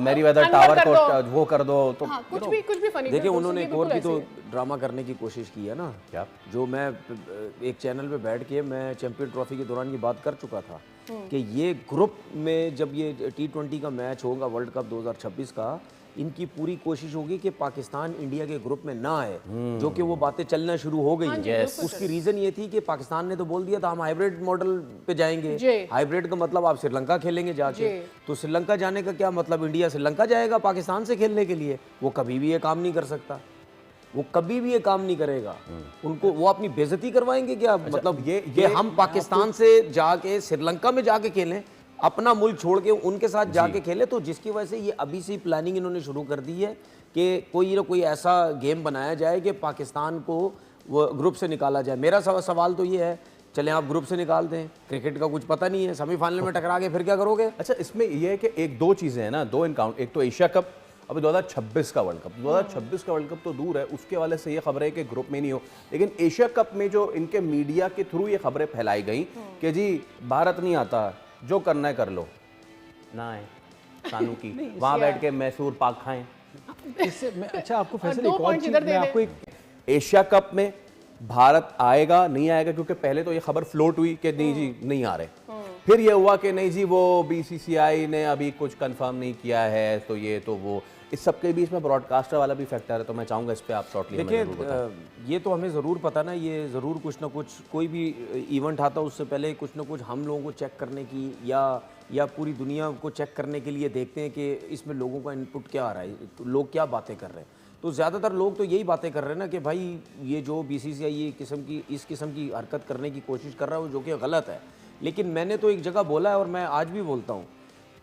Mary weather tower को वो कर दो तो कुछ भी फनी। देखिए उन्होंने एक और भी तो ड्रामा करने की कोशिश की है ना। क्या? जो मैं एक चैनल पे बैठ के मैं चैंपियन ट्रॉफी के दौरान ये बात कर चुका था कि ये ग्रुप में जब ये T20 का मैच होगा वर्ल्ड कप 2026 का, इनकी पूरी कोशिश होगी कि पाकिस्तान इंडिया के ग्रुप में ना आए, जो कि वो बातें चलना शुरू हो गई हैं। उसकी रीजन ये थी कि पाकिस्तान ने तो बोल दिया था हम हाइब्रिड मॉडल पे जाएंगे। हाइब्रिड का मतलब आप श्रीलंका खेलेंगे जाके, तो श्रीलंका जाने का क्या मतलब, इंडिया श्रीलंका जाएगा पाकिस्तान से खेलने के लिए? वो कभी भी ये काम नहीं कर सकता, वो कभी भी ये काम नहीं करेगा। उनको वो अपनी बेइज्जती करवाएंगे क्या? मतलब ये हम पाकिस्तान से जाके श्रीलंका में जाके खेलें, अपना मुल्क छोड़ के उनके साथ जाके खेले, तो जिसकी वजह से ये अभी से प्लानिंग इन्होंने शुरू कर दी है कि कोई ना कोई ऐसा गेम बनाया जाए कि पाकिस्तान को वो ग्रुप से निकाला जाए। मेरा सवाल तो ये है, चलें आप ग्रुप से निकाल दें, क्रिकेट का कुछ पता नहीं है, सेमीफाइनल में टकरा के फिर क्या करोगे? अच्छा, इसमें यह है कि एक दो चीज़ें हैं ना, दो इनकाउंटर, एक तो एशिया कप, अभी 2026 का वर्ल्ड कप, 2026 का वर्ल्ड कप तो दूर है, उसके वाले से ये खबर है कि ग्रुप में नहीं हो, लेकिन एशिया कप में जो इनके मीडिया के थ्रू ये खबरें फैलाई गई कि जी भारत नहीं आता, जो करना है कर लो, ना है कानू की वहां बैठ के मैसूर पाक खाएं। इससे अच्छा आपको फैसला एक और चीज मैं आपको एक एशिया कप में भारत आएगा नहीं आएगा, क्योंकि पहले तो ये खबर फ्लोट हुई कि नहीं जी नहीं आ रहे, फिर ये हुआ कि नहीं जी वो बीसीसीआई ने अभी कुछ कंफर्म नहीं किया है, तो ये तो वो, इस सब के बीच में ब्रॉडकास्टर वाला भी फैक्टर है, तो मैं चाहूंगा इस पे आप शॉर्टली देखिए। ये तो हमें ज़रूर पता ना, ये ज़रूर कुछ ना कुछ, कोई भी इवेंट आता उससे पहले कुछ ना कुछ हम लोगों को चेक करने की या पूरी दुनिया को चेक करने के लिए देखते हैं कि इसमें लोगों का इनपुट क्या आ रहा है, तो लोग क्या बातें कर रहे हैं। तो ज़्यादातर लोग तो यही बातें कर रहे हैं ना कि भाई ये जो बीसीसीआई ये इस किस्म की हरकत करने की कोशिश कर रहा है, जो कि गलत है। लेकिन मैंने तो एक जगह बोला है और मैं आज भी बोलता हूँ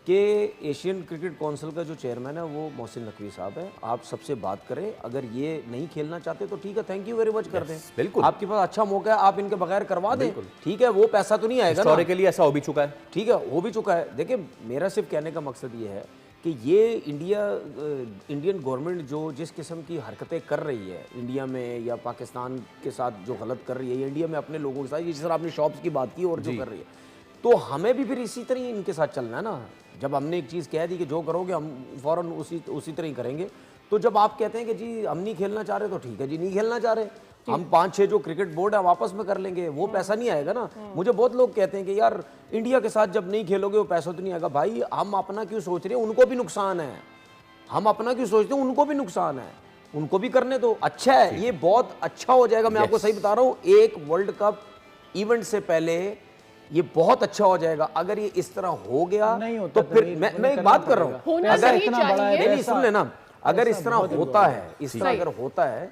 कि एशियन क्रिकेट काउंसिल का जो चेयरमैन है वो मोहसिन नकवी साहब है, आप सबसे बात करें, अगर ये नहीं खेलना चाहते तो ठीक है, थैंक यू वेरी मच कर दें, बिल्कुल आपके पास अच्छा मौका है, आप इनके बगैर करवा दें, ठीक है, वो पैसा तो नहीं आएगा ना, के लिए ऐसा हो भी चुका है, ठीक है, हो भी चुका है। देखिए मेरा सिर्फ कहने का मकसद ये है कि ये इंडियन गवर्नमेंट जो जिस किस्म की हरकतें कर रही है इंडिया में या पाकिस्तान के साथ जो गलत कर रही है, ये इंडिया में अपने लोगों के साथ, जिस तरह आपने शॉप्स की बात की और जो कर रही है, तो हमें भी फिर इसी तरह इनके साथ चलना है ना। जब हमने एक चीज़ कह दी कि जो करोगे हम फ़ौरन उसी तरह ही करेंगे, तो जब आप कहते हैं कि जी हम नहीं खेलना चाह रहे, तो ठीक है जी नहीं खेलना चाह रहे, हम 5-6 जो क्रिकेट बोर्ड है वापस में कर लेंगे, वो पैसा नहीं आएगा ना। मुझे बहुत लोग कहते हैं कि यार इंडिया के साथ जब नहीं खेलोगे वो पैसा तो नहीं आएगा। भाई हम अपना क्यों सोच रहे हैं, उनको भी नुकसान है, हम अपना क्यों सोचते हैं, उनको भी नुकसान है, उनको भी करने दो। अच्छा है, ये बहुत अच्छा हो जाएगा, मैं आपको सही बता रहा हूँ, एक वर्ल्ड कप इवेंट से पहले ये बहुत अच्छा हो जाएगा। अगर ये इस तरह हो गया तो फिर मैं एक बात कर रहा हूँ, अगर इतना बड़ा है, सुन लेना, अगर इस तरह होता है, इस तरह अगर होता है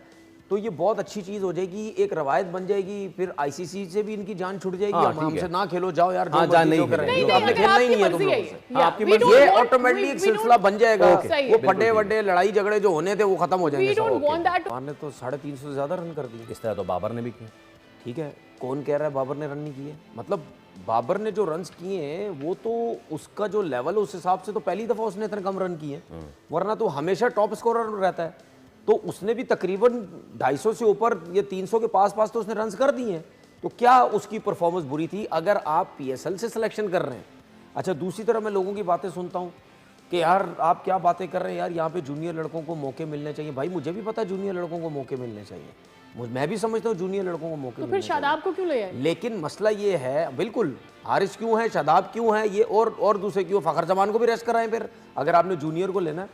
तो ये बहुत अच्छी चीज हो जाएगी, एक रवायत बन जाएगी, फिर आईसीसी से भी इनकी जान छूट जाएगी। हमसे ना खेलो, जाओ यार, नहीं आपने खेलना ही नहीं है तुम लोगों से, आपकी मर्जी, ये ऑटोमेटिकली एक सिलसिला बन जाएगा, वो फटे वड्डे लड़ाई झगड़े जो होने थे वो खत्म हो जाएंगे। ने तो 350 से ज्यादा रन कर दिए, इस तरह तो बाबर ने भी किया, ठीक है, कौन कह रहा है बाबर ने रन नहीं किए? मतलब बाबर ने जो रन्स किए हैं वो तो उसका जो लेवल है उस हिसाब से तो पहली दफा उसने इतने कम रन किए, वरना तो हमेशा टॉप स्कोरर रहता है, तो उसने भी तकरीबन 250 से ऊपर या 300 के पास तो उसने रन्स कर दिए हैं। तो क्या उसकी परफॉर्मेंस बुरी थी अगर आप पीएसएल से सिलेक्शन कर रहे हैं? अच्छा, दूसरी तरफ मैं लोगों की बातें सुनता हूँ कि यार आप क्या बातें कर रहे हैं यार, यहाँ पे जूनियर लड़कों को मौके मिलने चाहिए। भाई मुझे भी पता है जूनियर लड़कों को मौके मिलने चाहिए, मैं भी समझता हूँ जूनियर लड़कों को मौके, तो फिर शादाब को क्यों ले आए? लेकिन मसला ये है, बिल्कुल हारिस क्यों है, शादाब क्यों है, ये और दूसरे क्यों, फखर जमान को भी रेस्ट कराएं फिर, अगर आपने जूनियर को लेना।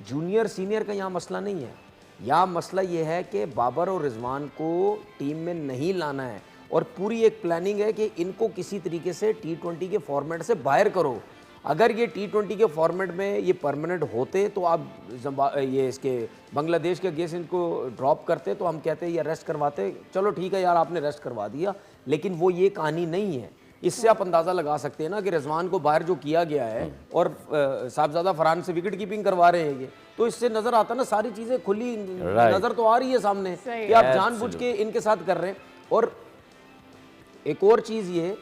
जूनियर सीनियर का यहाँ मसला नहीं है, यहाँ मसला ये है कि बाबर और रिजवान को टीम में नहीं लाना है, और पूरी एक प्लानिंग है कि इनको किसी तरीके से T20 के फॉर्मेट से बाहर करो। अगर ये T20 के फॉर्मेट में ये परमानेंट होते तो आप ये इसके बांग्लादेश के अगेंस्ट इनको ड्रॉप करते, तो हम कहते ये रेस्ट करवाते, चलो ठीक है यार आपने रेस्ट करवा दिया, लेकिन वो ये कहानी नहीं है। इससे आप अंदाज़ा लगा सकते हैं ना कि रिजवान को बाहर जो किया गया है और साहबजादा फरहान से विकेट कीपिंग करवा रहे हैं, ये तो इससे नज़र आता ना, सारी चीज़ें खुली नज़र तो आ रही है सामने कि आप जानबूझ के इनके साथ कर रहे हैं। और एक और चीज़ ये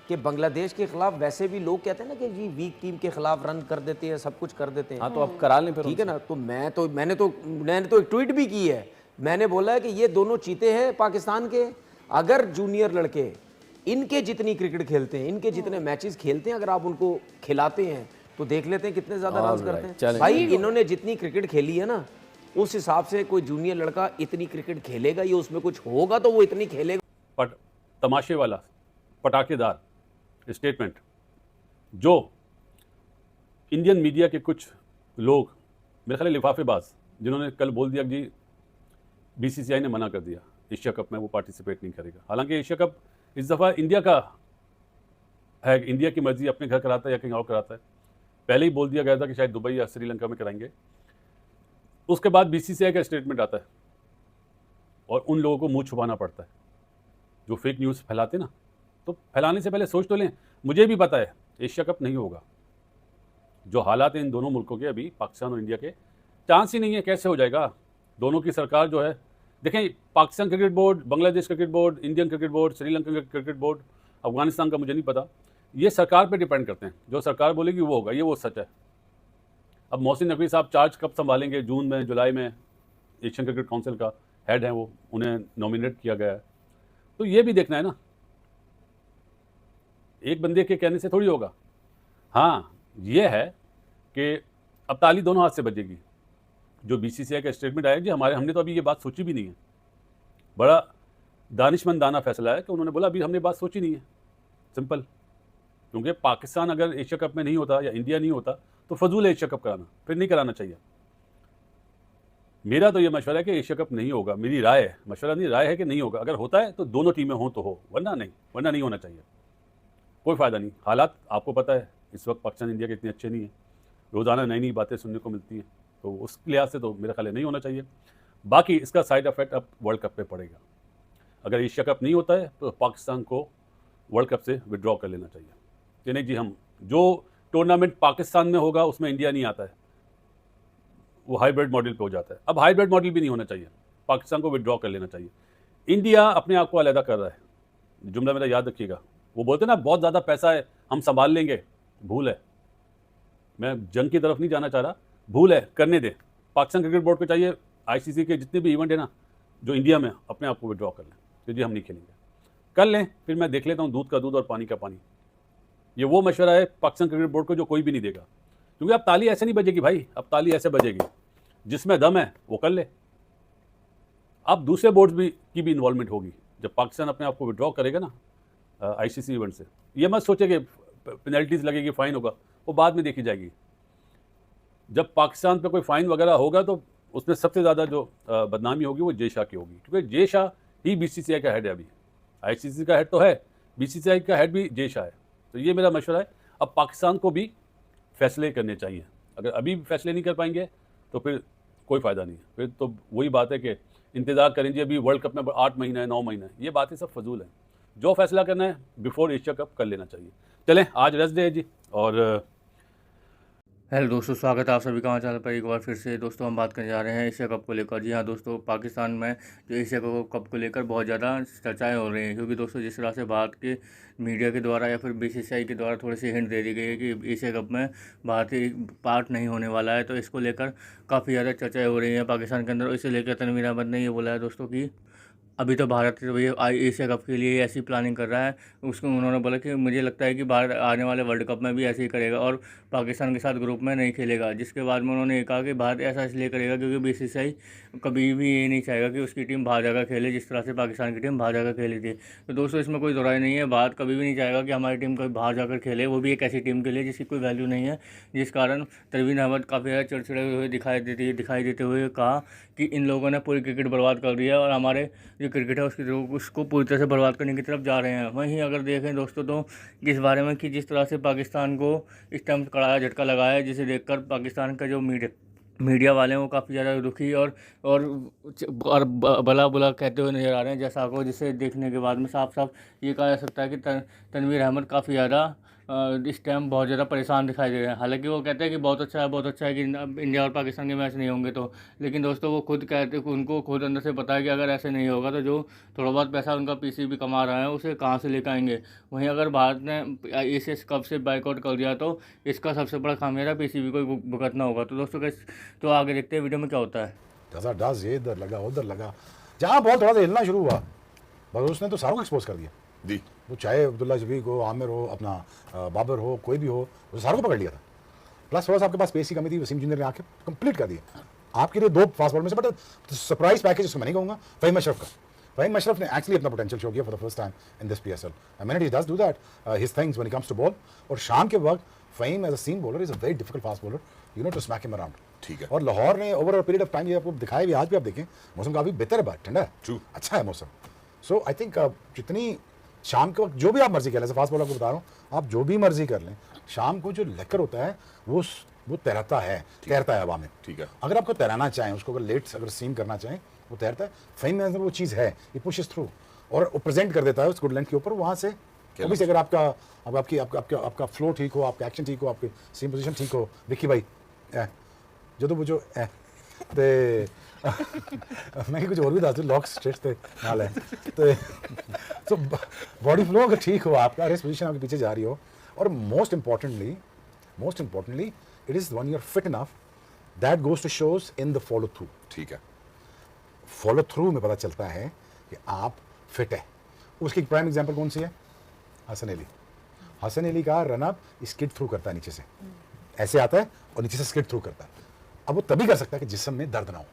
कि बांग्लादेश के खिलाफ वैसे भी लोग कहते हैं ना कि जी वीक टीम के खिलाफ रन कर देते हैं, सब कुछ कर देते हैं। हाँ तो आप करा लें फिर, ठीक है ना। तो मैंने तो एक ट्वीट भी की है, मैंने बोला है कि ये दोनों चीते हैं पाकिस्तान के, अगर जूनियर लड़के इनके जितनी क्रिकेट खेलते हैं, इनके जितने मैचेस खेलते हैं, अगर आप उनको खिलाते हैं तो देख लेते हैं कितने ज्यादा रन करते हैं। चलें। भाई इन्होंने जितनी क्रिकेट खेली है ना, उस हिसाब से कोई जूनियर लड़का इतनी क्रिकेट खेलेगा, ये उसमें कुछ होगा तो वो इतनी खेलेगा। बट तमाशे वाला पटाखेदार स्टेटमेंट जो इंडियन मीडिया के कुछ लोग, मेरे ख्याल लिफाफेबाज, जिन्होंने कल बोल दिया कि जी बीसीसीआई ने मना कर दिया एशिया कप में वो पार्टिसिपेट नहीं करेगा। हालांकि एशिया कप इस दफ़ा इंडिया का है, इंडिया की मर्जी अपने घर कराता है या कहीं और कराता है। पहले ही बोल दिया गया था कि शायद दुबई या श्रीलंका में कराएंगे। उसके बाद बीसीसीआई का स्टेटमेंट आता है और उन लोगों को मुंह छुपाना पड़ता है जो फेक न्यूज़ फैलाते ना। तो फैलाने से पहले सोच तो लें। मुझे भी पता है एशिया कप नहीं होगा। जो हालात हैं इन दोनों मुल्कों के, अभी पाकिस्तान और इंडिया के, चांस ही नहीं है। कैसे हो जाएगा? दोनों की सरकार जो है, देखें, Pakistan cricket board, Bangladesh cricket board, Indian cricket board, Sri Lanka cricket board, Afghanistan का मुझे नहीं पता, ये सरकार पे डिपेंड करते हैं। जो सरकार बोलेगी वो होगा, ये वो सच है। अब मोहसिन नकवी साहब चार्ज कब संभालेंगे? जून में, जुलाई में। एशियन क्रिकेट काउंसिल का हेड है वो, उन्हें नॉमिनेट किया गया है। तो ये भी देखना है ना, एक बंदे के कहने से थोड़ी होगा। हाँ, ये है कि अब ताली दोनों हाथ से बजेगी। जो बीसीसीआई का स्टेटमेंट आया कि हमने तो अभी ये बात सोची भी नहीं है। बड़ा दानिशमंदाना फैसला है कि उन्होंने बोला अभी हमने बात सोची नहीं है। सिंपल। क्योंकि पाकिस्तान अगर एशिया कप में नहीं होता या इंडिया नहीं होता तो फजूल है एशिया कप कराना, फिर नहीं कराना चाहिए। मेरा तो ये मशवरा है कि एशिया कप नहीं होगा। मेरी राय है, मशवरा नहीं, राय है कि नहीं होगा। अगर होता है तो दोनों टीमें हों तो हो, वरना नहीं होना चाहिए। कोई फ़ायदा नहीं। हालात आपको पता है इस वक्त पाकिस्तान इंडिया के इतने अच्छे नहीं हैं। रोज़ाना नई नई बातें सुनने को मिलती हैं। तो उस लिहाज से तो मेरा ख्याल है नहीं होना चाहिए। बाकी इसका साइड इफेक्ट अब वर्ल्ड कप पे पड़ेगा। अगर एशिया कप नहीं होता है तो पाकिस्तान को वर्ल्ड कप से विड्रॉ कर लेना चाहिए कि नहीं जी, हम जो टूर्नामेंट पाकिस्तान में होगा उसमें इंडिया नहीं आता है, वो हाइब्रिड मॉडल पे हो जाता है। अब हाइब्रिड मॉडल भी नहीं होना चाहिए, पाकिस्तान को विड्रॉ कर लेना चाहिए। इंडिया अपने आप को अलहदा कर रहा है, जुमला मेरा याद रखिएगा। वो बोलते ना बहुत ज़्यादा पैसा है, हम संभाल लेंगे। भूल है। मैं जंग की तरफ नहीं जाना चाह रहा, भूल है, करने दे। पाकिस्तान क्रिकेट बोर्ड को चाहिए आईसीसी के जितने भी इवेंट है ना जो इंडिया में, अपने आप को विड्रॉ कर लें कि जी हम नहीं खेलेंगे। कर लें, फिर मैं देख लेता हूँ दूध का दूध और पानी का पानी। ये वो मशवरा है पाकिस्तान क्रिकेट बोर्ड को जो कोई भी नहीं देगा। क्योंकि अब ताली ऐसे नहीं बजेगी भाई, अब ताली ऐसे बजेगी जिसमें दम है वो कर ले। अब दूसरे बोर्ड की भी इन्वॉल्वमेंट होगी जब पाकिस्तान अपने आप को विड्रॉ करेगा ना आईसीसी इवेंट से। ये मत सोचे कि पेनल्टीज लगेगी, फाइन होगा, वो बाद में देखी जाएगी। जब पाकिस्तान पे कोई फाइन वगैरह होगा तो उसमें सबसे ज़्यादा जो बदनामी होगी वो जय शाह की होगी। क्योंकि जय शाह ही बीसीसीआई का हेड है। अभी आईसीसी का हेड तो है, बीसीसीआई का हेड भी जय शाह है। तो ये मेरा मशवरा है, अब पाकिस्तान को भी फैसले करने चाहिए। अगर अभी फैसले नहीं कर पाएंगे तो फिर कोई फ़ायदा नहीं है। फिर तो वही बात है कि इंतज़ार करेंगे अभी वर्ल्ड कप में 8 महीना है, 9 महीना है, ये बातें सब फजूल हैं। जो फैसला करना है बिफोर एशिया कप कर लेना चाहिए। चलें, आज रेस्ट डे है जी। और हेलो दोस्तों, स्वागत है आप सभी का हमारे चैनल पर एक बार फिर से। दोस्तों हम बात करने जा रहे हैं एशिया कप को लेकर। जी हाँ दोस्तों, पाकिस्तान में जो एशिया कप को लेकर बहुत ज़्यादा चर्चाएं हो रही हैं। क्योंकि दोस्तों जिस तरह से भारत के मीडिया के द्वारा या फिर बीसीसीआई के द्वारा थोड़ी सी हिंट दे दी गई है कि एशिया कप में भारतीय पार्ट नहीं होने वाला है, तो इसको लेकर काफ़ी ज़्यादा चर्चाएँ हो रही हैं पाकिस्तान के अंदर। इसे लेकर तनवीर अहमद ने ये बोला है दोस्तों कि अभी तो भारत एशिया कप के लिए ऐसी प्लानिंग कर रहा है। उसको उन्होंने बोला कि मुझे लगता है कि भारत आने वाले वर्ल्ड कप में भी ऐसे ही करेगा और पाकिस्तान के साथ ग्रुप में नहीं खेलेगा। जिसके बाद में उन्होंने ये कहा कि भारत ऐसा इसलिए करेगा क्योंकि बीसीसीआई कभी भी ये नहीं चाहेगा कि उसकी टीम बाहर जाकर खेले, जिस तरह से पाकिस्तान की टीम बाहर जाकर खेली थी। तो दोस्तों इसमें कोई दोहराई नहीं है, भारत कभी भी नहीं चाहेगा कि हमारी टीम कभी बाहर जाकर खेले, वो भी एक ऐसी टीम के लिए जिसकी कोई वैल्यू नहीं है। जिस कारण तनवीर अहमद काफ़ी ज़्यादा चिड़चिड़े हुए दिखाई देते हुए कहा कि इन लोगों ने पूरी क्रिकेट बर्बाद कर दिया और हमारे जो क्रिकेट है उसको पूरी तरह से बर्बाद करने की तरफ जा रहे हैं। वहीं अगर देखें दोस्तों तो इस बारे में कि जिस तरह से पाकिस्तान को इस टाइम कड़ा झटका लगा है, जिसे देखकर पाकिस्तान का जो मीडिया वाले हैं वो काफ़ी ज़्यादा दुखी और भला बुला कहते हुए नज़र आ रहे हैं जैसा को, जिसे देखने के बाद में साफ साफ ये कहा जा सकता है कि तनवीर अहमद काफ़ी ज़्यादा इस टाइम बहुत ज़्यादा परेशान दिखाई दे रहे हैं। हालांकि वो कहते हैं कि बहुत अच्छा है कि इंडिया और पाकिस्तान के मैच नहीं होंगे तो, लेकिन दोस्तों वो खुद कहते हैं, उनको खुद अंदर से पता है कि अगर ऐसे नहीं होगा तो जो थोड़ा बहुत पैसा उनका पीसीबी कमा रहा है उसे कहाँ से लेकर आएंगे। वहीं अगर भारत ने एशिया कप से बाइकआउट कर दिया तो इसका सबसे बड़ा खामियाजा पीसीबी को भुगतना होगा। तो दोस्तों तो आगे देखते हैं वीडियो में क्या होता है। ये इधर लगा उधर लगा, जहाँ बहुत थोड़ा सा हिलना शुरू हुआ बस उसने तो सारों को एक्सपोज कर दिया जी। वो चाहे अब्दुल्ला जबीर हो, आमिर हो, अपना बाबर हो, कोई भी हो, वो सारों को पकड़ लिया था। प्लस थोड़ा सा आपके पास स्पेस की कमी थी, वसीम जूनियर ने आके कंप्लीट कर दिया आपके लिए 2 फास्ट बॉल में से। बट सरप्राइज पैकेज उसको मैं नहीं कहूँगा फ़हीम अशरफ का। फ़हीम अशरफ ने एक्चुअली अपना पोटेंशियल शो किया for the first time in this PSL। I mean he does do that his things when it comes to ball. और शाम के वक्त Faheem as a seam bowler is a very difficult fast bowler, you know, to smack him around. ठीक है। और लाहौर ने over a period of time ये आपको दिखाया भी, आज भी आप देखें मौसम काफ़ी बेहतर है, बात ठंडा है, True. अच्छा है मौसम। सो आई थिंक जितनी शाम के वक्त जो भी आप मर्जी कर लें, फास्ट बॉलर को बता रहा हूँ, आप जो भी मर्जी कर लें, शाम को जो लेकर होता है वो तैरता है हवा में। ठीक है। अगर आपको तैराना चाहें, उसको अगर लेट अगर सीम करना चाहें, वो तैरता है। फ़हीम में वो चीज़ है, ये पुशेस थ्रू और वो प्रेजेंट कर देता है उस गुड लेंथ के ऊपर। वहाँ से अभी से अगर आपका फ्लो ठीक हो, आपका एक्शन ठीक हो, आपकी सीम पोजीशन ठीक हो, विक्की भाई जो तो वो ते मैं कुछ और भी दस दूँ, लॉक स्ट्रेट थे नाल है तो बॉडी फ्लो अगर ठीक हो, आपका रेस्ट पोजीशन आपके पीछे जा रही हो, और most importantly it is when you are fit enough, that goes to shows in the follow through. ठीक है। फॉलो थ्रू में पता चलता है कि आप फिट है। उसकी प्राइम एग्जांपल कौन सी है? हसन अली का रन अप स्किड थ्रू करता है, नीचे से ऐसे आता है और नीचे से स्किड थ्रू करता है। अब वो तभी कर सकता है कि जिस्म में दर्द ना हो,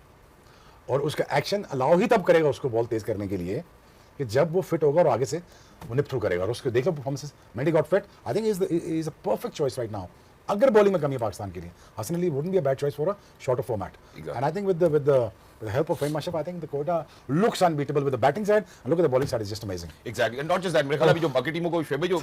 और उसका एक्शन अलाउ ही तब करेगा उसको बॉल तेज करने के लिए कि जब वो फिट होगा और आगे से वो निप थ्रू करेगा। और उसको देख लो परफॉर्मेंस, मेडी got fit, I think is a perfect choice right now. अगर बॉलिंग में कमी है पाकिस्तान के लिए, Hasan Ali wouldn't be a bad choice for a shorter format. And I think with the help of Fahim Ashraf, I think the quota looks unbeatable with the batting side, and look at the bowling side, is just amazing. Exactly, and not just that, मेरे ख्याल में जो बाकी टीमों को जो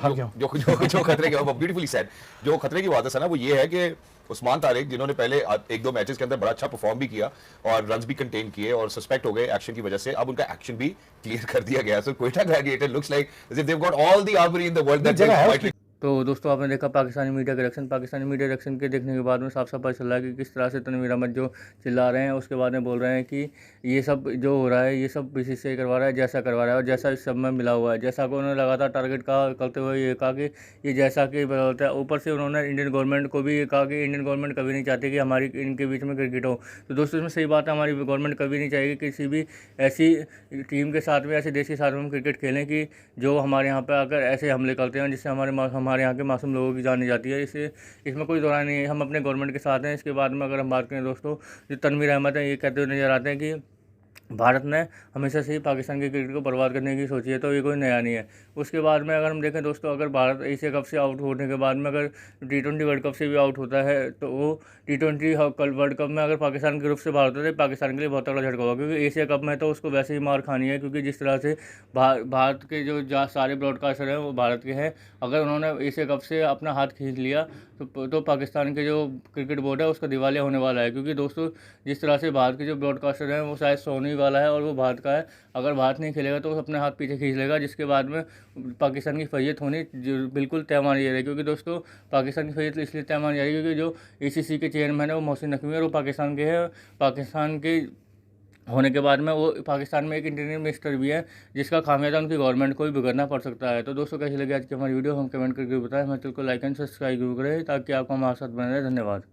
खतरे के, ब्यूटीफुली सेड, जो खतरे की बात है ना, वो ये है कि उस्मान तारिक, जिन्होंने पहले 1-2 मैचेस के अंदर बड़ा अच्छा परफॉर्म भी किया और रन्स भी कंटेन किए और सस्पेक्ट हो गए एक्शन की वजह से, अब उनका एक्शन भी क्लियर कर दिया गया। So Quetta gladiator looks like as if they have got all the armoury in the world that तो दोस्तों आपने देखा पाकिस्तानी मीडिया के रिएक्शन के देखने के बाद में साफ साफ पता चल रहा है कि किस तरह से तनवीर अहमद जो चिल्ला रहे हैं, उसके बाद में बोल रहे हैं कि ये सब जो हो रहा है ये सब BCCI करवा रहा है, जैसा करवा रहा है और जैसा इस सब में मिला हुआ है, जैसा को उन्होंने लगातार टारगेट करते हुए ये कहा कि ये जैसा कि बदलता है। ऊपर से उन्होंने इंडियन गवर्नमेंट को भी ये कहा कि इंडियन गवर्नमेंट कभी नहीं चाहती कि हमारी इनके बीच में क्रिकेट हो। तो दोस्तों इसमें सही बात है, हमारी गवर्नमेंट कभी नहीं चाहेगी किसी भी ऐसी टीम के साथ में, ऐसे देश के साथ में हम क्रिकेट खेलें कि जो हमारे यहाँ पर आकर ऐसे हमले करते हैं जिससे हमारे यहाँ के मासूम लोगों की जानी जाती है। इसमें कोई दौरान नहीं है, हम अपने गवर्नमेंट के साथ हैं। इसके बाद में अगर हम बात करें दोस्तों, जो तनवीर अहमद हैं ये कहते हुए नज़र आते हैं कि भारत ने हमेशा से ही पाकिस्तान के क्रिकेट को बर्बाद करने की सोची है, तो ये कोई नया नहीं है। उसके बाद में अगर हम देखें दोस्तों, अगर भारत एशिया कप से आउट होने के बाद में अगर T20 वर्ल्ड कप से भी आउट होता है, तो वो T20 वर्ल्ड कप में अगर पाकिस्तान के ग्रुप से बाहर होता है तो पाकिस्तान के लिए बहुत तगड़ा झटका होगा, क्योंकि एशिया कप में तो उसको वैसे ही मार खानी है, क्योंकि जिस तरह से भारत के जो सारे ब्रॉडकास्टर हैं वो भारत के हैं। अगर उन्होंने एशिया कप से अपना हाथ खींच लिया तो पाकिस्तान के जो क्रिकेट बोर्ड है उसका दिवालिया होने वाला है, क्योंकि दोस्तों जिस तरह से भारत के जो ब्रॉडकास्टर हैं वो शायद सोनी वाला है और वो भारत का है। अगर भारत नहीं खेलेगा तो वो अपने हाथ पीछे खींच लेगा, जिसके बाद में पाकिस्तान की फैयत होनी बिल्कुल तय मानी जा रही है। क्योंकि दोस्तों पाकिस्तान की फैयत इसलिए तय मानी जा रही है क्योंकि जो ACC के चेयरमैन है वो मोहसिन नकवी और वो पाकिस्तान के हैं। पाकिस्तान के होने के बाद में वो पाकिस्तान में एक इंटरनेट मिनिस्टर भी है, जिसका खामियाजा उनकी गवर्नमेंट को भी भुगतना पड़ सकता है। तो दोस्तों कैसी लगी आज की हमारी वीडियो, हम कमेंट करके बताएं। हमारे चैनल को लाइक एंड सब्सक्राइब करें ताकि आपको हमारे साथ बने रहे। धन्यवाद।